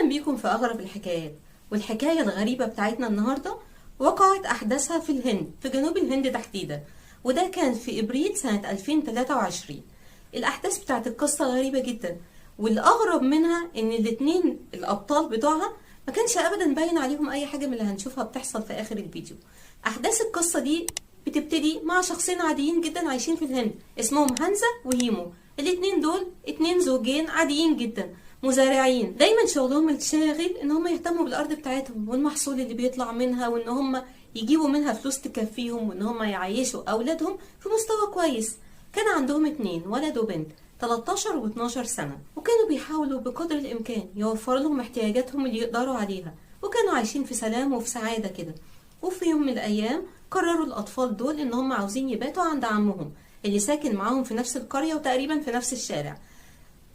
بيكم في أغرب الحكايات. والحكاية الغريبة بتاعتنا النهاردة وقعت أحداثها في الهند، في جنوب الهند تحديدا، وده كان في إبريل سنة 2023. الأحداث بتاعت القصة غريبة جدا، والأغرب منها إن الاتنين الأبطال بتوعها ما كانش أبدا باين عليهم أي حاجة من اللي هنشوفها بتحصل في آخر الفيديو. أحداث القصة دي بتبتدي مع شخصين عاديين جدا عايشين في الهند اسمهم هانزا وهيمو. الاتنين دول اتنين زوجين عاديين جدا مزارعين، دايما شغلهم الشاغل ان هم يهتموا بالارض بتاعتهم والمحصول اللي بيطلع منها، وان هم يجيبوا منها فلوس تكفيهم، وان هم يعيشوا اولادهم في مستوى كويس. كان عندهم اتنين ولد وبنت 13 و12 سنة، وكانوا بيحاولوا بقدر الامكان يوفروا لهم احتياجاتهم اللي يقدروا عليها، وكانوا عايشين في سلام وفي سعادة كده. وفي يوم من الايام قرروا الاطفال دول ان هم عاوزين يباتوا عند عمهم اللي ساكن معاهم في نفس القرية وتقريبا في نفس الشارع.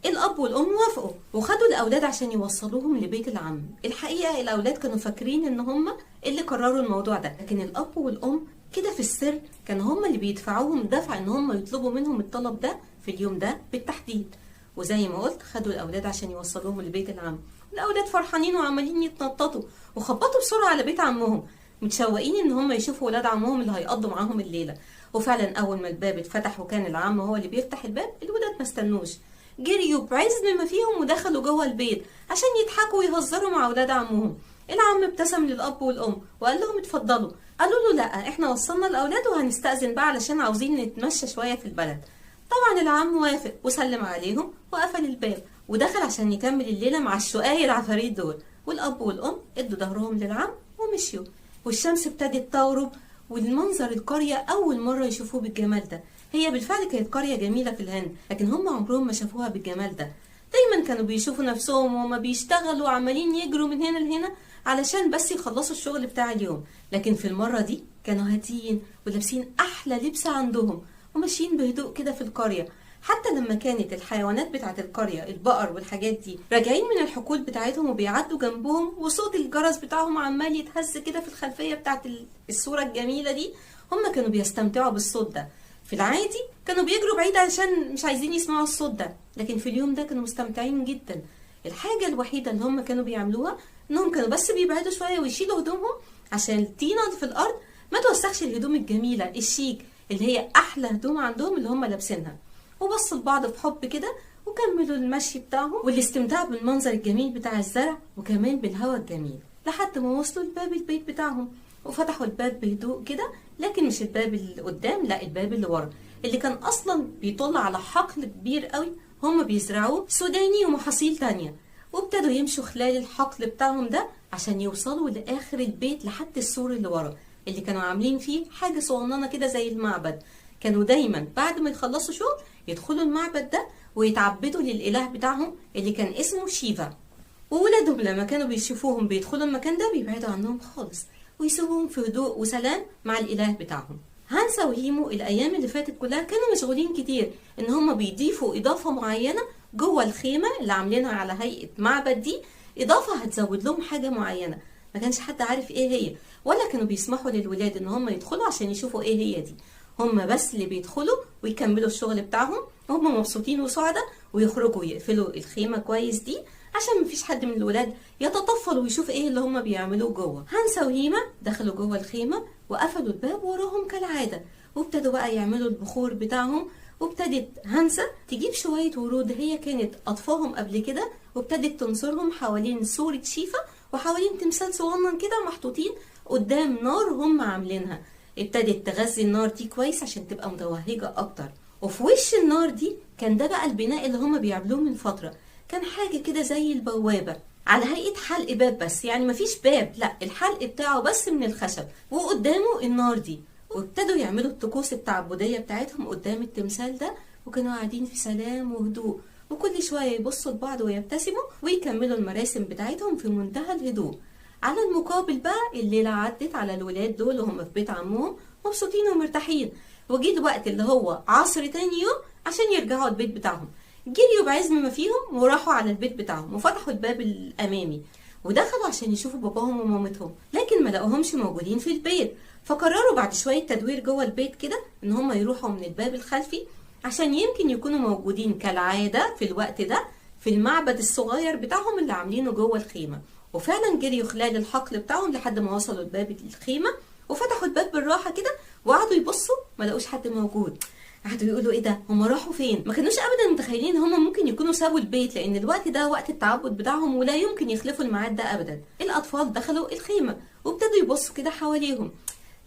الاب والام وافقوا وخدوا الاولاد عشان يوصلوهم لبيت العم. الحقيقه الاولاد كانوا فاكرين ان هم اللي قرروا الموضوع ده، لكن الاب والام كده في السر كانوا هم اللي بيدفعوهم دفع ان هم يطلبوا منهم الطلب ده في اليوم ده بالتحديد. وزي ما قلت خدوا الاولاد عشان يوصلوهم لبيت العم. الاولاد فرحانين وعمالين يتنططوا وخبطوا بسرعه على بيت عمهم، متشوقين ان هم يشوفوا ولاد عمهم اللي هيقضوا معاهم الليله. وفعلا اول ما الباب اتفتح وكان العم هو اللي بيفتح الباب، الولاد ما استنوش، جريوا بعز ما فيهم ودخلوا جوه البيت عشان يضحكوا ويهزروا مع اولاد عمهم. العم ابتسم للاب والام وقال لهم اتفضلوا. قالوا له لا، احنا وصلنا الاولاد وهنستأذن بقى علشان عاوزين نتمشى شويه في البلد. طبعا العم وافق وسلم عليهم وقفل الباب ودخل عشان يكمل الليله مع الشقاي العفاريت دول. والاب والام ادوا ظهرهم للعم ومشيوا، والشمس ابتدت تغرب، والمنظر القريه اول مره يشوفوه بالجمال ده. هي بالفعل كانت قرية جميلة في الهند، لكن هم عمرهم ما شافوها بالجمال ده. دايما كانوا بيشوفوا نفسهم وهما بيشتغلوا عمالين يجروا من هنا لهنا علشان بس يخلصوا الشغل بتاع اليوم، لكن في المرة دي كانوا هاديين ولابسين أحلى لبس عندهم وماشيين بهدوء كده في القرية. حتى لما كانت الحيوانات بتاعت القرية البقر والحاجات دي راجعين من الحقول بتاعتهم وبيعدوا جنبهم وصوت الجرس بتاعهم عمال يتهز كده في الخلفية بتاعت الصورة الجميلة دي، هم كانوا بيستمتعوا بالصوت ده. في العادي كانوا بيجروا بعيد علشان مش عايزين يسمعوا الصوت ده، لكن في اليوم ده كانوا مستمتعين جدا. الحاجة الوحيدة اللي هم كانوا بيعملوها انهم كانوا بس بيبعدوا شوية ويشيلوا هدومهم عشان الطينة اللي في الارض ما توسخش الهدوم الجميلة الشيك اللي هي احلى هدوم عندهم اللي هم لابسينها. وبصوا لبعض بحب كده وكملوا المشي بتاعهم والاستمتاع بالمنظر الجميل بتاع الزرع وكمان بالهواء الجميل، لحد ما وصلوا لباب البيت بتاعهم وفتحوا الباب بهدوء كده، لكن مش الباب اللي قدام، لا الباب اللي ورا اللي كان اصلا بيطل على حقل كبير قوي هم بيزرعوه سوداني ومحاصيل تانية. وابتدوا يمشوا خلال الحقل بتاعهم ده عشان يوصلوا لاخر البيت لحد السور اللي ورا اللي كانوا عاملين فيه حاجة صغننة كده زي المعبد. كانوا دايما بعد ما يخلصوا شغل يدخلوا المعبد ده ويتعبدوا للاله بتاعهم اللي كان اسمه شيفا. وولادهم لما كانوا بيشوفوهم بيدخلوا المكان ده بيبعدوا عنهم خالص ويسيبوهم في هدوء وسلام مع الاله بتاعهم. هانسا وهيمو الايام اللي فاتت كلها كانوا مشغولين كتير ان هم بيضيفوا اضافه معينه جوه الخيمه اللي عاملينها على هيئه معبد دي، اضافه هتزود لهم حاجه معينه ما كانش حد عارف ايه هي، ولا كانوا بيسمحوا للولاد ان هم يدخلوا عشان يشوفوا ايه هي دي. هم بس اللي بيدخلوا ويكملوا الشغل بتاعهم وهم مبسوطين وسعداء، ويخرجوا يقفلوا الخيمه كويس دي عشان مفيش حد من الولاد يتطفل ويشوف ايه اللي هم بيعملوه جوه. هانسا وهيما دخلوا جوه الخيمه وقفلوا الباب وراهم كالعاده، وابتدوا بقى يعملوا البخور بتاعهم. وابتدت هانسا تجيب شويه ورود هي كانت قطفاهم قبل كده، وابتدت تنصرهم حوالين صوره شيفا وحوالين تمثال صغنن كده محطوطين قدام نار هم عاملينها. ابتدت تغذي النار دي كويس عشان تبقى متوهجه اكتر. وفي وش النار دي كان ده بقى البناء اللي هم بيعملوه من فتره، كان حاجة كده زي البوابة على هيئة حلق باب، بس يعني مفيش باب، لا الحلق بتاعه بس من الخشب وقدامه النار دي. وابتدوا يعملوا الطقوس التعبدية بتاعتهم قدام التمثال ده، وكانوا قاعدين في سلام وهدوء، وكل شوية يبصوا لبعض ويبتسموا ويكملوا المراسم بتاعتهم في منتهى الهدوء. على المقابل بقى الليلة عدت على الولاد دول وهم في بيت عمهم مبسوطين ومرتاحين، وجي الوقت اللي هو عصر تاني يوم عشان يرجعوا البيت بتاعهم. جريوا بعزم ما فيهم وراحوا على البيت بتاعهم وفتحوا الباب الامامي ودخلوا عشان يشوفوا باباهم ومامتهم، لكن ما لقوهمش موجودين في البيت. فقرروا بعد شويه تدوير جوه البيت كده ان هم يروحوا من الباب الخلفي عشان يمكن يكونوا موجودين كالعاده في الوقت ده في المعبد الصغير بتاعهم اللي عاملينه جوه الخيمة. وفعلا جريوا خلال الحقل بتاعهم لحد ما وصلوا لباب الخيمة، وفتحوا الباب بالراحة كده وقعدوا يبصوا، ما لقوش حد موجود. قعدوا يقولوا ايه ده، هم راحوا فين؟ ما كانوش ابدا متخيلين هم ممكن يكونوا سابوا البيت، لان الوقت ده وقت التعبد بتاعهم ولا يمكن يخلفوا الميعاد ده ابدا. الاطفال دخلوا الخيمة وابتدوا يبصوا كده حواليهم،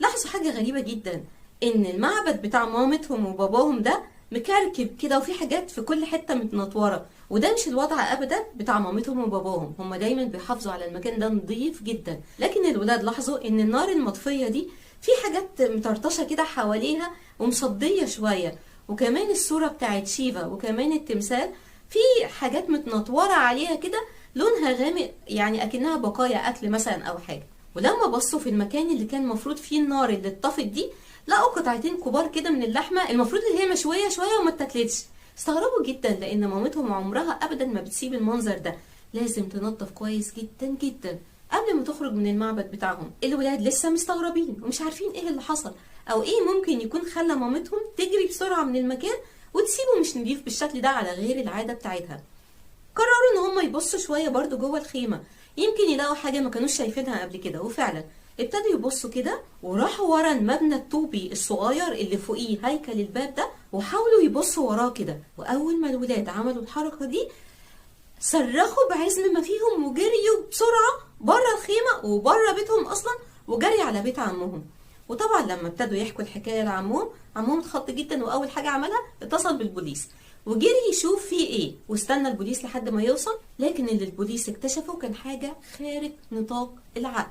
لاحظوا حاجة غريبة جدا، ان المعبد بتاع مامتهم وباباهم ده مكركب كده وفي حاجات في كل حتة متنطورة، وده مش الوضع ابدا بتاع مامتهم وباباهم. هم دايما بيحافظوا على المكان ده نظيف جدا، لكن الولاد لاحظوا ان النار المطفية دي في حاجات مطرطشة كده حواليها ومصدية شوية، وكمان الصورة بتاعت شيفا وكمان التمثال في حاجات متنطورة عليها كده لونها غامق، يعني اكنها بقايا اكل مثلا او حاجة. ولما بصوا في المكان اللي كان المفروض فيه النار اللي اتطفت دي، لقوا قطعتين كبار كده من اللحمه المفروض اللي هي مشويه شويه وما اتاكلتش. استغربوا جدا لان مامتهم عمرها ابدا ما بتسيب المنظر ده، لازم تنظف كويس جدا جدا قبل ما تخرج من المعبد بتاعهم. الولاد لسه مستغربين ومش عارفين ايه اللي حصل، او ايه ممكن يكون خلى مامتهم تجري بسرعه من المكان وتسيبه مش نضيف بالشكل ده على غير العاده بتاعتها. قرروا ان هم يبصوا شويه برضو جوه الخيمه، يمكن يلاقوا حاجه ما كانوش شايفينها قبل كده. وفعلا ابتدوا يبصوا كده وراحوا ورا المبنى الطوبي الصغير اللي فوقيه هيكل الباب ده، وحاولوا يبصوا وراه كده. واول ما الولاد عملوا الحركه دي صرخوا بعزم ما فيهم وجريوا بسرعه بره الخيمه وبره بيتهم اصلا، وجري على بيت عمهم. وطبعا لما ابتدوا يحكوا الحكايه لعمهم، عمهم اتخض جدا، واول حاجه عملها اتصل بالبوليس وجري يشوف فيه ايه، واستنى البوليس لحد ما يوصل. لكن اللي البوليس اكتشفه كان حاجه خارج نطاق العقل،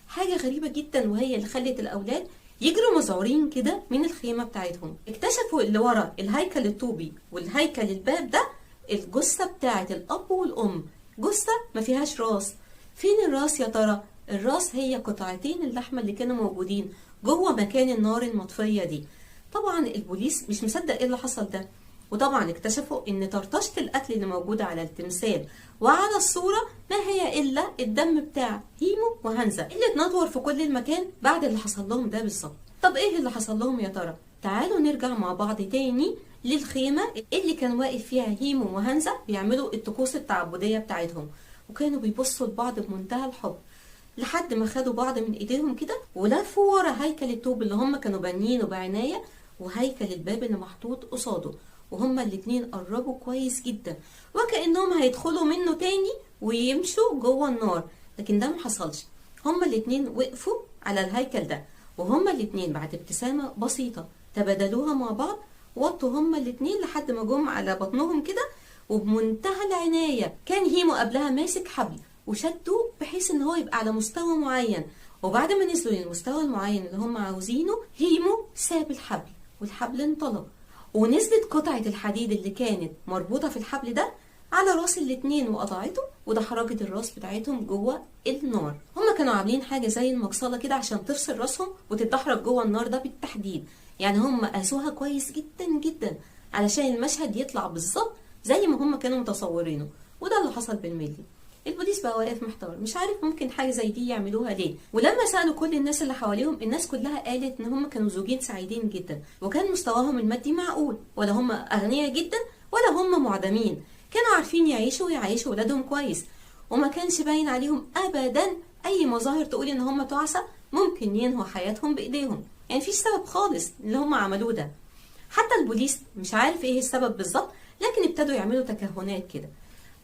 حاجه غريبه جدا، وهي اللي خلت الاولاد يجروا مذعورين كده من الخيمه بتاعتهم. اكتشفوا اللي ورا الهيكل الطوبي والهيكل الباب ده الجثه بتاعت الاب والام، جثه ما فيهاش راس. فين الراس يا ترى؟ الراس هي قطعتين اللحمه اللي كانوا موجودين جوه مكان النار المطفيه دي. طبعا البوليس مش مصدق ايه اللي حصل ده، وطبعا اكتشفوا ان طرطشة الاكل اللي موجودة على التمثال وعلى الصورة ما هي الا الدم بتاع هيمو وهانزا اللي اتنطور في كل المكان بعد اللي حصل لهم ده بالظبط. طب ايه اللي حصل لهم يا ترى؟ تعالوا نرجع مع بعض تاني للخيمة اللي كان واقف فيها هيمو وهانزا بيعملوا الطقوس التعبدية بتاعتهم، وكانوا بيبصوا لبعض بمنتهى الحب لحد ما خدوا بعض من ايديهم كده ولفوا ورا هيكل الطوب اللي هم كانوا بانيينه بعناية وهيكل الباب اللي محطوط قصاده، وهما الاتنين قربوا كويس جدا وكأنهم هيدخلوا منه تاني ويمشوا جوه النار. لكن ده محصلش، هما الاتنين وقفوا على الهيكل ده، وهما الاتنين بعد ابتسامة بسيطة تبادلوها مع بعض، وطوا هما الاتنين لحد ما جم على بطنهم كده، وبمنتهى العناية كان هيمو قبلها ماسك حبل وشدوا بحيث ان هو يبقى على مستوى معين. وبعد ما نزلوا للمستوى المعين اللي هم عاوزينه، هيمو ساب الحبل والحبل انطلق، ونزلت قطعة الحديد اللي كانت مربوطة في الحبل ده على راس الاتنين وقطعته، وده حركة الراس بتاعتهم جوه النار. هما كانوا عاملين حاجة زي المقصلة كده عشان تفصل راسهم وتتدحرج جوه النار ده بالتحديد، يعني هما قاسوها كويس جدا جدا علشان المشهد يطلع بالظبط زي ما هما كانوا متصورينه، وده اللي حصل بالملي. البوليس بقى واقف محتار، مش عارف ممكن حاجه زي دي يعملوها ليه. ولما سالوا كل الناس اللي حواليهم، الناس كلها قالت ان هم كانوا زوجين سعيدين جدا، وكان مستواهم المادي معقول، ولا هم اغنياء جدا ولا هم معدمين، كانوا عارفين يعيشوا ويعيشوا ولادهم كويس، وما كانش باين عليهم ابدا اي مظاهر تقول ان هم تعسى ممكن ينهوا حياتهم بايديهم، يعني مفيش سبب خالص اللي هم عملوه ده. حتى البوليس مش عارف ايه السبب بالظبط، لكن ابتدوا يعملوا تكهنات كده.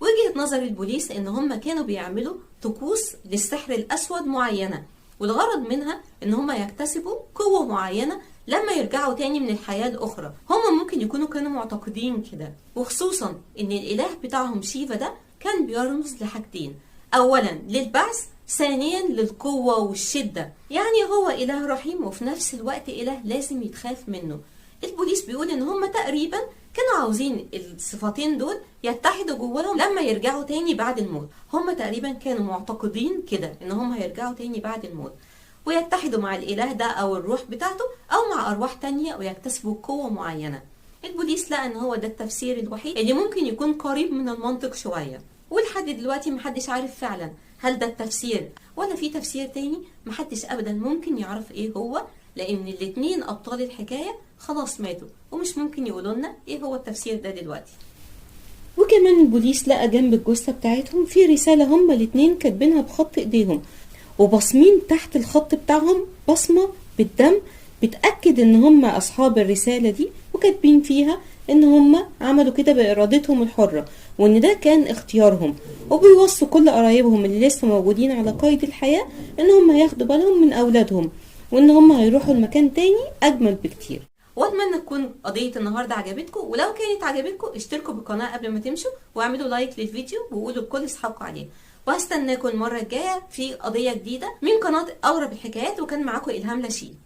وجهة نظر البوليس ان هم كانوا بيعملوا طقوس للسحر الاسود معينة، والغرض منها ان هم يكتسبوا قوة معينة لما يرجعوا تاني من الحياة الاخرى. هم ممكن يكونوا كانوا معتقدين كده، وخصوصا ان الاله بتاعهم شيفا ده كان بيرمز لحاجتين، اولا للبعث، ثانيا للقوة والشدة، يعني هو اله رحيم وفي نفس الوقت اله لازم يتخاف منه. البوليس بيقول ان هم تقريبا كانوا عاوزين الصفاتين دول يتحدوا جواهم لما يرجعوا تاني بعد الموت. هم تقريبا كانوا معتقدين كده ان هم هيرجعوا تاني بعد الموت ويتحدوا مع الاله ده او الروح بتاعته او مع ارواح تانية ويكتسبوا قوة معينة. البوليس لقى ان هو ده التفسير الوحيد اللي ممكن يكون قريب من المنطق شوية، ولحد دلوقتي محدش عارف فعلا هل ده التفسير ولا في تفسير تاني. محدش ابدا ممكن يعرف ايه هو، لان الاتنين ابطال الحكاية خلاص ماتوا ومش ممكن يقولوا لنا ايه هو التفسير ده دلوقتي. وكمان البوليس لقى جنب الجثة بتاعتهم في رسالة هما الاتنين كاتبينها بخط ايديهم، وبصمين تحت الخط بتاعهم بصمة بالدم بتأكد ان هما اصحاب الرسالة دي، وكاتبين فيها ان هما عملوا كده بارادتهم الحرة، وان ده كان اختيارهم. وبيوصوا كل قرايبهم اللي لسه موجودين على قيد الحياة ان هما ياخدوا بالهم من اولادهم، وان هما هيروحوا لمكان تاني اجمل بكتير. واتمنى تكون قضية النهاردة عجبتكم، ولو كانت عجبتكم اشتركوا بالقناة قبل ما تمشوا، واعملوا لايك للفيديو وقولوا لكل اصحابكم عليه. وهستناكم المرة الجاية في قضية جديدة من قناة أغرب الحكايات، وكان معاكم إلهام لاشين.